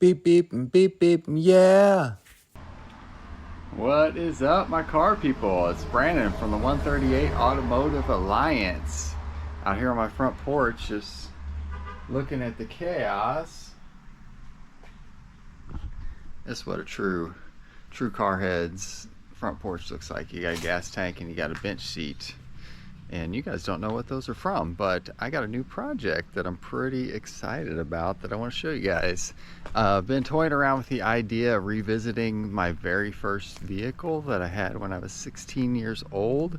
Beep beep and beep beep, yeah. What is up, my car people? It's Brandon from the 138 Automotive Alliance. Out here on my front porch, just looking at the chaos. That's what a true car head's front porch looks like. You got a gas tank and you got a bench seat. And you guys don't know what those are from, but I got a new project that I'm pretty excited about that I want to show you guys. I've been toying around with the idea of revisiting my very first vehicle that I had when I was 16 years old,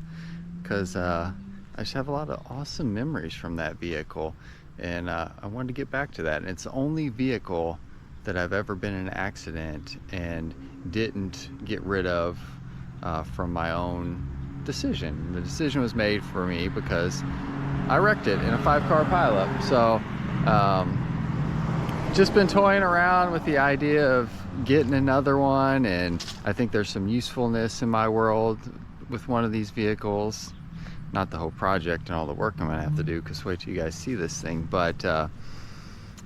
because I just have a lot of awesome memories from that vehicle, and I wanted to get back to that. And it's the only vehicle that I've ever been in an accident and didn't get rid of from my own decision. The decision was made for me because I wrecked it in a 5-car pileup. So just been toying around with the idea of getting another one, and I think there's some usefulness in my world with one of these vehicles. Not the whole project and all the work I'm gonna have to do, because wait till you guys see this thing, but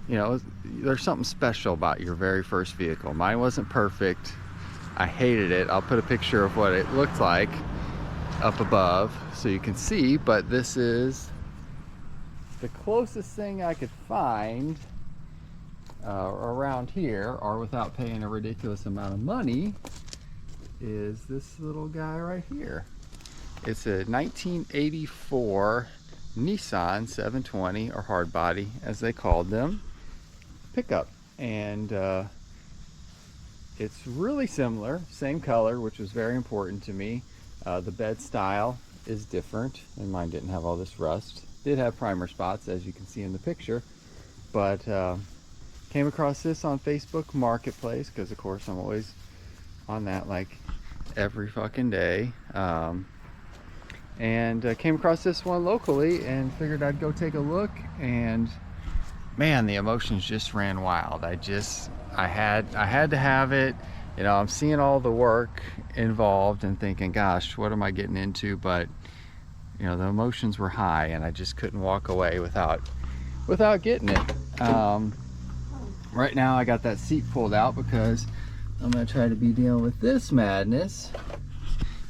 you know, there's something special about your very first vehicle. Mine wasn't perfect. I hated it. I'll put a picture of what it looked like up above so you can see, but this is the closest thing I could find around here, or without paying a ridiculous amount of money, is this little guy right here. It's a 1984 Nissan 720, or hard body as they called them, pickup, and it's really similar, same color, which was very important to me. The bed style is different, and mine didn't have all this rust. Did have primer spots, as you can see in the picture, but came across this on Facebook Marketplace, because of course I'm always on that like every fucking day, and came across this one locally and figured I'd go take a look, and man, the emotions just ran wild. I had to have it. You know, I'm seeing all the work involved and thinking, gosh, what am I getting into? But you know, the emotions were high, and I just couldn't walk away without getting it. Right now I got that seat pulled out because I'm gonna try to be dealing with this madness.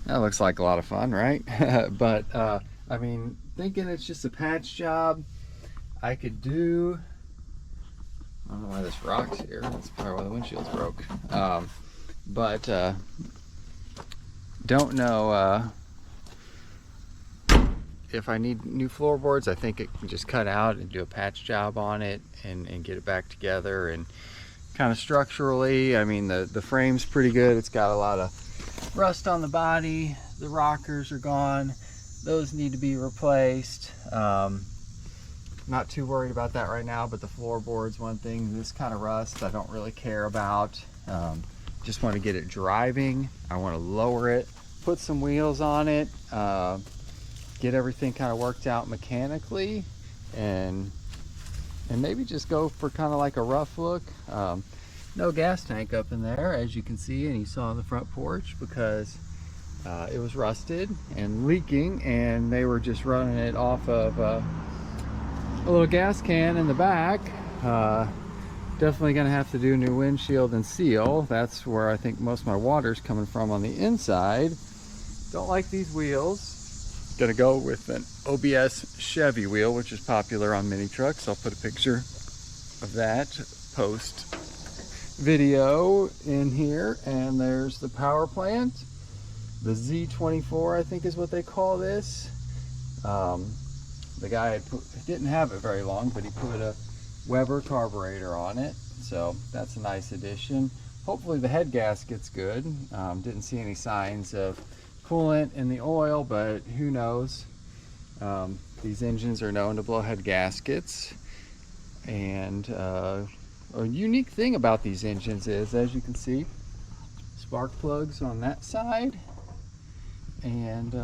That looks like a lot of fun, right? But I mean, thinking it's just a patch job, I could do. I don't know why this rock's here. That's probably why the windshield's broke. But don't know if I need new floorboards. I think it can just cut out and do a patch job on it and get it back together. And kind of structurally, I mean, the frame's pretty good. It's got a lot of rust on the body. The rockers are gone. Those need to be replaced. Not too worried about that right now, but the floorboard's one thing. This kind of rust I don't really care about. Just want to get it driving. I want to lower it, put some wheels on it, get everything kind of worked out mechanically, and maybe just go for kind of like a rough look. No gas tank up in there, as you can see, and you saw on the front porch, because it was rusted and leaking, and they were just running it off of a little gas can in the back. Definitely gonna have to do a new windshield and seal. That's where I think most of my water's coming from, on the inside. Don't like these wheels. Gonna go with an OBS Chevy wheel, which is popular on mini trucks. I'll put a picture of that post video in here. And there's the power plant. The Z24, I think is what they call this. The guy didn't have it very long, but he put a Weber carburetor on it, so that's a nice addition. Hopefully the head gasket's good. Didn't see any signs of coolant in the oil, but who knows. These engines are known to blow head gaskets, and a unique thing about these engines is, as you can see, spark plugs on that side and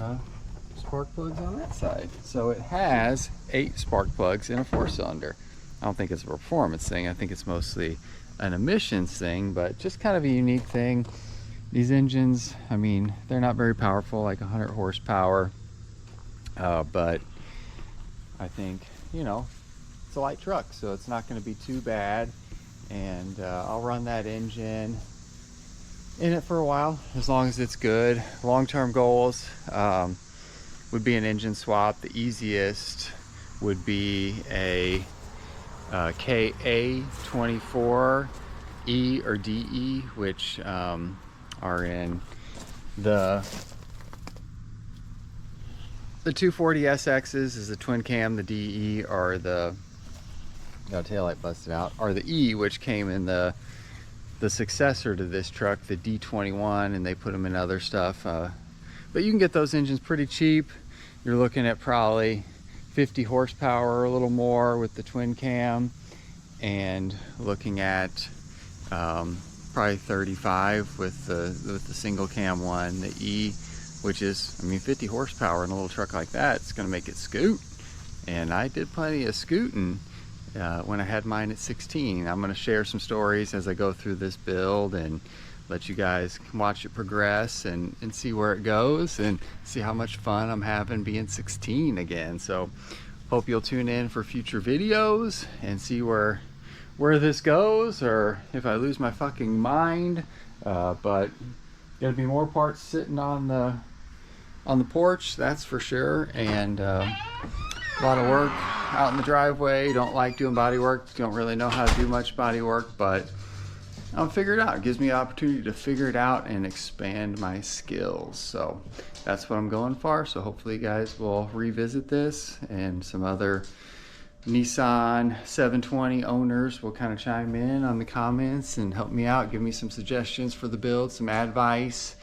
spark plugs on that side. So it has 8 spark plugs in a 4-cylinder. I don't think it's a performance thing. I think it's mostly an emissions thing, but just kind of a unique thing. These engines, I mean, they're not very powerful, like 100 horsepower, but I think, you know, it's a light truck, so it's not going to be too bad. and I'll run that engine in it for a while, as long as it's good. Long-term goals would be an engine swap. The easiest would be a KA24E or DE, which are in the 240SXs is the twin cam. The DE are the taillight busted out, are the E, which came in the successor to this truck, the D21, and they put them in other stuff. But you can get those engines pretty cheap. You're looking at probably 50 horsepower or a little more with the twin cam, and looking at probably 35 with the single cam one, the E, which is, I mean, 50 horsepower in a little truck like that, it's gonna make it scoot. And I did plenty of scooting when I had mine at 16. I'm gonna share some stories as I go through this build and let you guys watch it progress and see where it goes and see how much fun I'm having being 16 again. So hope you'll tune in for future videos and see where this goes, or if I lose my fucking mind. But gonna be more parts sitting on the porch, that's for sure. And a lot of work out in the driveway. Don't like doing body work, don't really know how to do much body work, but I'll figure it out. It gives me the opportunity to figure it out and expand my skills. So that's what I'm going for. So hopefully you guys will revisit this, and some other Nissan 720 owners will kind of chime in on the comments and help me out, give me some suggestions for the build, some advice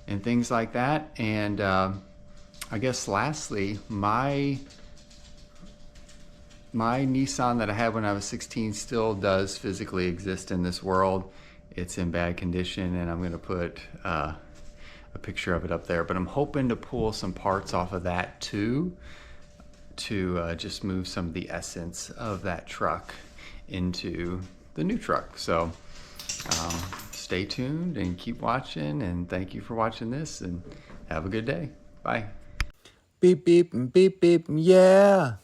and things like that. And I guess lastly, my Nissan that I had when I was 16 still does physically exist in this world. It's in bad condition, and I'm gonna put a picture of it up there, but I'm hoping to pull some parts off of that too, to just move some of the essence of that truck into the new truck. So stay tuned and keep watching, and thank you for watching this, and have a good day. Bye. Beep, beep, beep, beep, yeah.